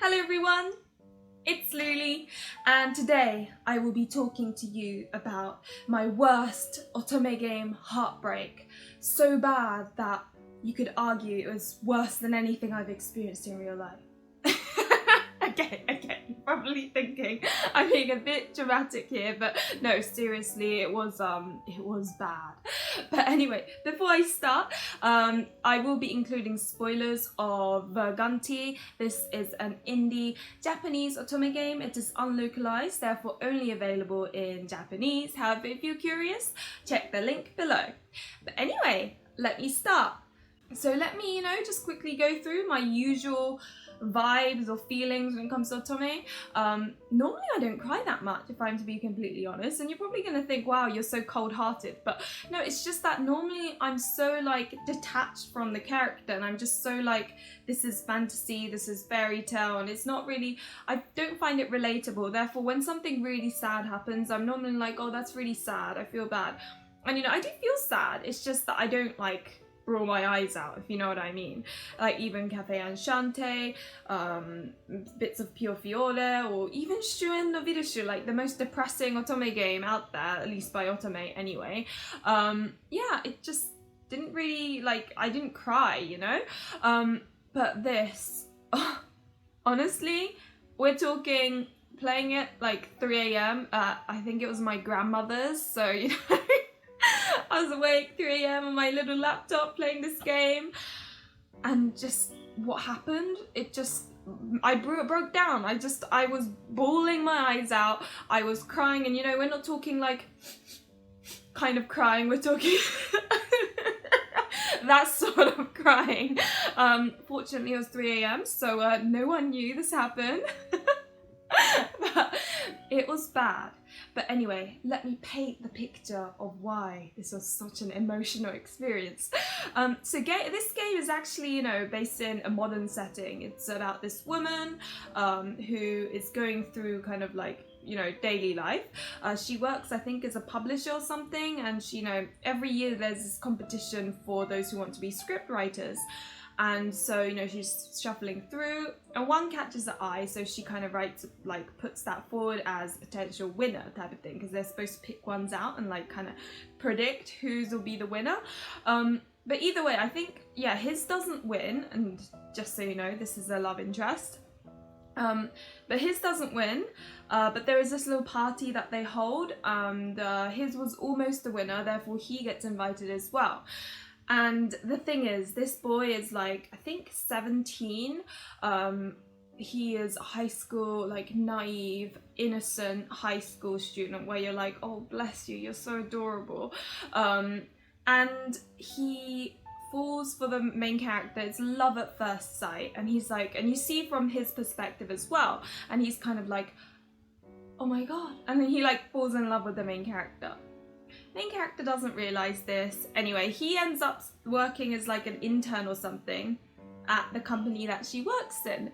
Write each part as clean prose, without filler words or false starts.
Hello everyone, it's Luli, and today I will be talking to you about my worst otome game heartbreak. So bad that you could argue it was worse than anything I've experienced in real life. Okay, you're probably thinking I'm being a bit dramatic here, but no, seriously, it was bad. But anyway, before I start, I will be including spoilers of Vergunty. This is an indie Japanese otome game. It is unlocalized, therefore only available in Japanese. However, if you're curious, check the link below. But anyway, let me start. So let me, just quickly go through my usual vibes or feelings when it comes to otome. Normally I don't cry that much, if I'm to be completely honest, and you're probably gonna think, wow, you're so cold-hearted, but no, it's just that normally I'm so detached from the character, and I'm just so this is fantasy, this is fairy tale, and it's not really, I don't find it relatable. Therefore, when something really sad happens, I'm normally like, oh, that's really sad, I feel bad. And I do feel sad, it's just that I don't brawl my eyes out, if you know what I mean. Even Cafe Enchante, bits of Pure Fiore, or even Shuen no Virushu, the most depressing otome game out there, at least by otome anyway. Yeah, it just didn't really, I didn't cry, but this, honestly, we're talking playing it 3 a.m. I think it was my grandmother's, so I was awake 3 a.m. on my little laptop playing this game, and just what happened, I broke down. I was bawling my eyes out, I was crying, and we're not talking kind of crying, we're talking that sort of crying. Fortunately it was 3 a.m. so no one knew this happened. But it was bad. But anyway, let me paint the picture of why this was such an emotional experience. This game is actually, based in a modern setting. It's about this woman who is going through kind of daily life. She works, I think, as a publisher or something, and she, every year there's this competition for those who want to be script writers. And so, she's shuffling through, and one catches her eye, so she kind of writes, puts that forward as a potential winner type of thing, because they're supposed to pick ones out and kind of predict whose will be the winner. But either way, I think, yeah, his doesn't win, and just so you know, this is a love interest. But his doesn't win, but there is this little party that they hold, and his was almost the winner, therefore he gets invited as well. And the thing is, this boy is I think 17. He is a high school, naive, innocent high school student where you're like, oh, bless you, you're so adorable. And he falls for the main character. It's love at first sight. And he's and you see from his perspective as well. And he's kind of oh my God. And then he falls in love with the main character. Main character doesn't realise this. Anyway, he ends up working as an intern or something at the company that she works in.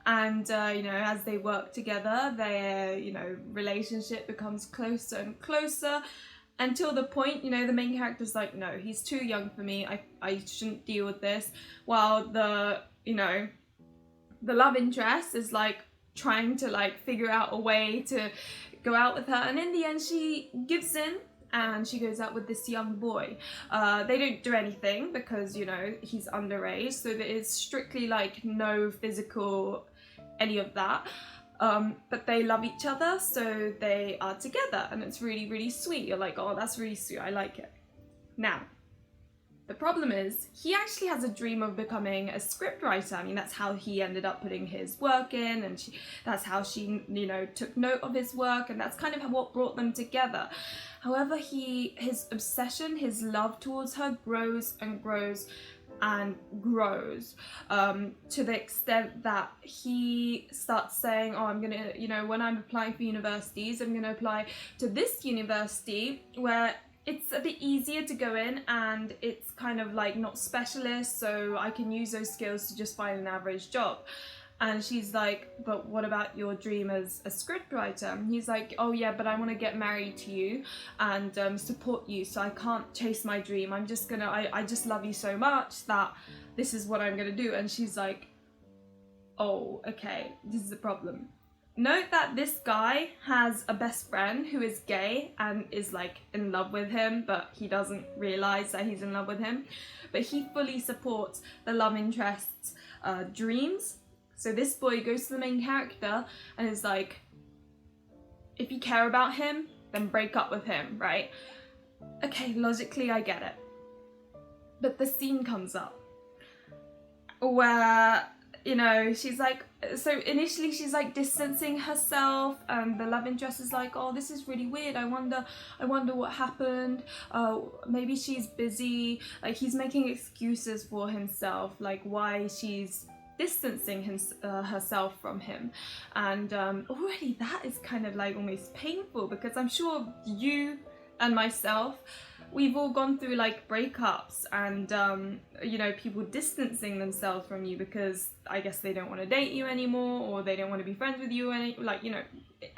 And, as they work together, their, relationship becomes closer and closer until the point, the main character's no, he's too young for me. I shouldn't deal with this. While the love interest is trying to figure out a way to go out with her. And in the end, she gives in. And she goes out with this young boy. They don't do anything because, he's underage, so there is strictly no physical, any of that. But they love each other, so they are together, and it's really, really sweet. You're oh, that's really sweet, I like it. Now, the problem is, he actually has a dream of becoming a scriptwriter. I mean, that's how he ended up putting his work in, and that's how she, took note of his work, and that's kind of what brought them together. However, his obsession, his love towards her grows and grows and grows, to the extent that he starts saying, oh, I'm gonna, when I'm applying for universities, I'm gonna apply to this university where it's a bit easier to go in, and it's kind of not specialist, so I can use those skills to just find an average job. And she's but what about your dream as a scriptwriter? And he's oh yeah, but I want to get married to you and support you, so I can't chase my dream. I'm just gonna, I just love you so much that this is what I'm gonna do. And she's oh, okay, this is a problem. Note that this guy has a best friend who is gay and is like in love with him, but he doesn't realize that he's in love with him. But he fully supports the love interest's dreams. So this boy goes to the main character and is like, if you care about him, then break up with him, right? Okay, logically I get it. But the scene comes up where, you know, she's like, so initially she's like distancing herself, and the love interest is like, oh, this is really weird, I wonder what happened, maybe she's busy, like he's making excuses for himself, like why she's distancing herself from him. And already that is kind of like almost painful, because I'm sure you and myself, we've all gone through like breakups and you know, people distancing themselves from you because I guess they don't want to date you anymore, or they don't want to be friends with you, and like, you know,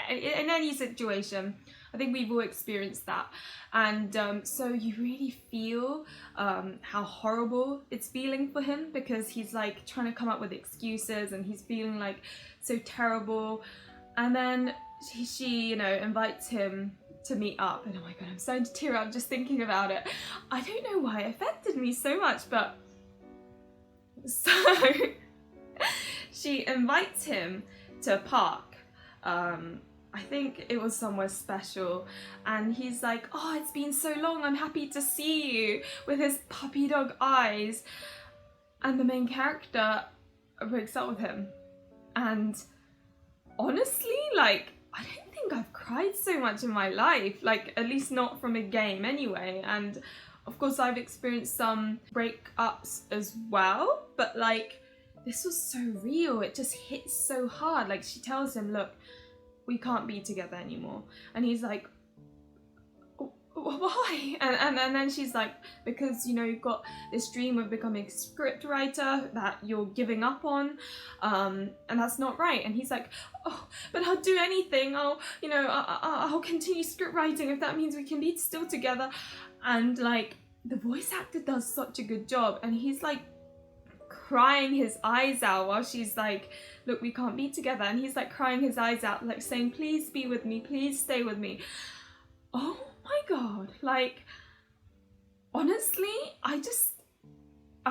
in any situation, I think we've all experienced that. And so you really feel how horrible it's feeling for him, because he's like trying to come up with excuses and he's feeling like so terrible. And then she you know, invites him to meet up, and oh my god, I'm starting to tear up just thinking about it. I don't know why it affected me so much, but so she invites him to a park. I think it was somewhere special, and he's like, oh, it's been so long, I'm happy to see you, with his puppy dog eyes. And the main character breaks up with him. And honestly, like, I don't think I've cried so much in my life, like at least not from a game anyway. And of course I've experienced some breakups as well, but like this was so real, it just hits so hard. Like she tells him, look, we can't be together anymore, and he's like, why? And then she's like, because, you know, you've got this dream of becoming a script writer that you're giving up on, and that's not right. And he's like, oh, but I'll do anything, I'll continue script writing if that means we can be still together. And like the voice actor does such a good job, and he's like crying his eyes out while she's like, look, we can't be together, and he's like crying his eyes out, like saying, please be with me, please stay with me. Oh my god, like honestly, I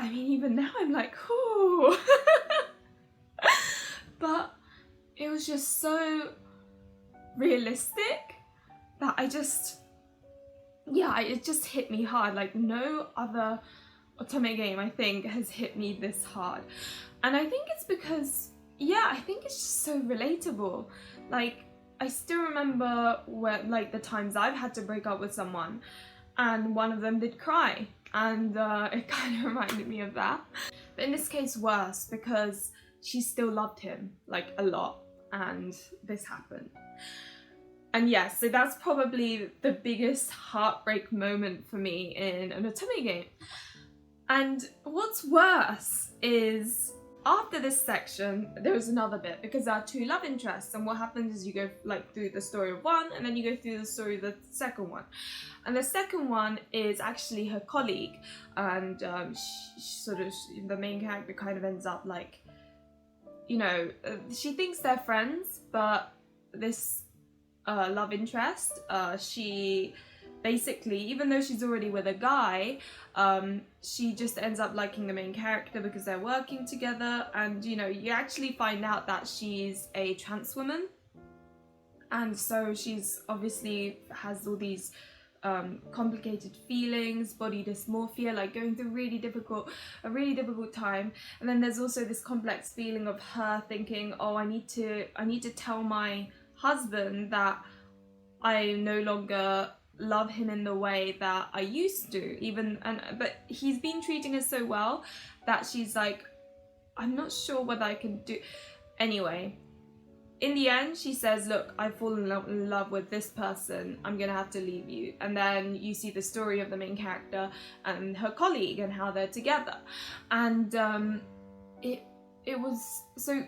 mean, even now I'm like, ooh. But it was just so realistic that it just hit me hard. Like no other otome game, I think, has hit me this hard. And I think it's because, yeah, I think it's just so relatable. Like, I still remember when, like, the times I've had to break up with someone, and one of them did cry, and it kind of reminded me of that. But in this case, worse, because she still loved him, like, a lot, and this happened. And yes, so that's probably the biggest heartbreak moment for me in an otome game. And what's worse is, after this section, there was another bit, because there are two love interests, and what happens is you go like through the story of one, and then you go through the story of the second one. And the second one is actually her colleague, and the main character kind of ends up like, you know, she thinks they're friends, but this love interest, she basically, even though she's already with a guy, she just ends up liking the main character because they're working together. And you know, you actually find out that she's a trans woman, and so she's obviously has all these complicated feelings, body dysmorphia, like going through a really difficult time. And then there's also this complex feeling of her thinking, oh, I need to tell my husband that I no longer love him in the way that I used to, but he's been treating her so well that she's like, I'm not sure whether I can do. Anyway, in the end, she says, look, I've fallen in love with this person, I'm gonna have to leave you. And then you see the story of the main character and her colleague and how they're together. And it was, so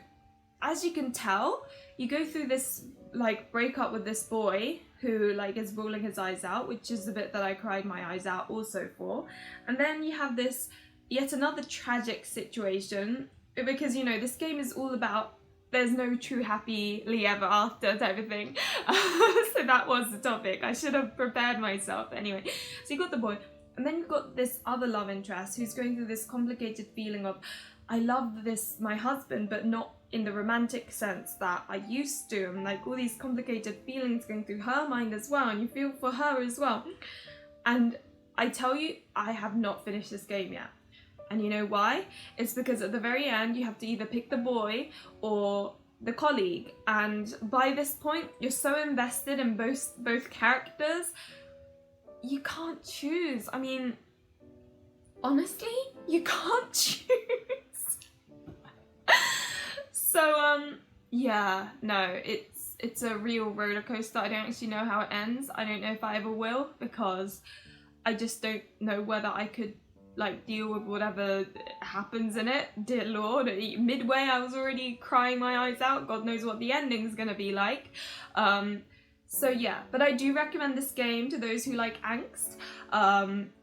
as you can tell, you go through this like breakup with this boy who like is rolling his eyes out, which is the bit that I cried my eyes out also for. And then you have this yet another tragic situation because, you know, this game is all about there's no true happily ever after type of thing. So that was the topic. I should have prepared myself. Anyway, so you got the boy, and then you've got this other love interest who's going through this complicated feeling of, I love this, my husband, but not in the romantic sense that I used to. And like all these complicated feelings going through her mind as well, and you feel for her as well. And I tell you, I have not finished this game yet. And you know why? It's because at the very end, you have to either pick the boy or the colleague. And by this point, you're so invested in both characters, you can't choose. I mean, honestly, you can't choose. So, yeah, no, it's a real roller coaster. I don't actually know how it ends. I don't know if I ever will, because I just don't know whether I could like deal with whatever happens in it. Dear Lord, midway I was already crying my eyes out. God knows what the ending's gonna be like. So yeah, but I do recommend this game to those who like angst.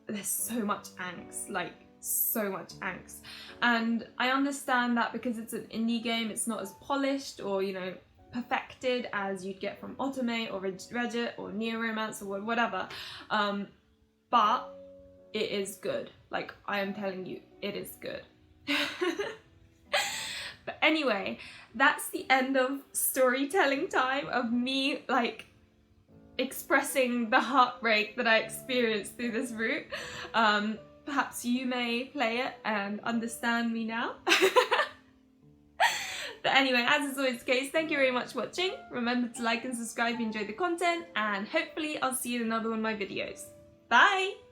There's so much angst, like so much angst. And I understand that because it's an indie game, it's not as polished or, you know, perfected as you'd get from Otome or Reddit or Neo Romance or whatever. But it is good. Like, I am telling you, it is good. But anyway, that's the end of storytelling time, of me, like, expressing the heartbreak that I experienced through this route. Perhaps you may play it and understand me now. But anyway, as is always the case, thank you very much for watching. Remember to like and subscribe if you enjoyed the content, and hopefully I'll see you in another one of my videos. Bye!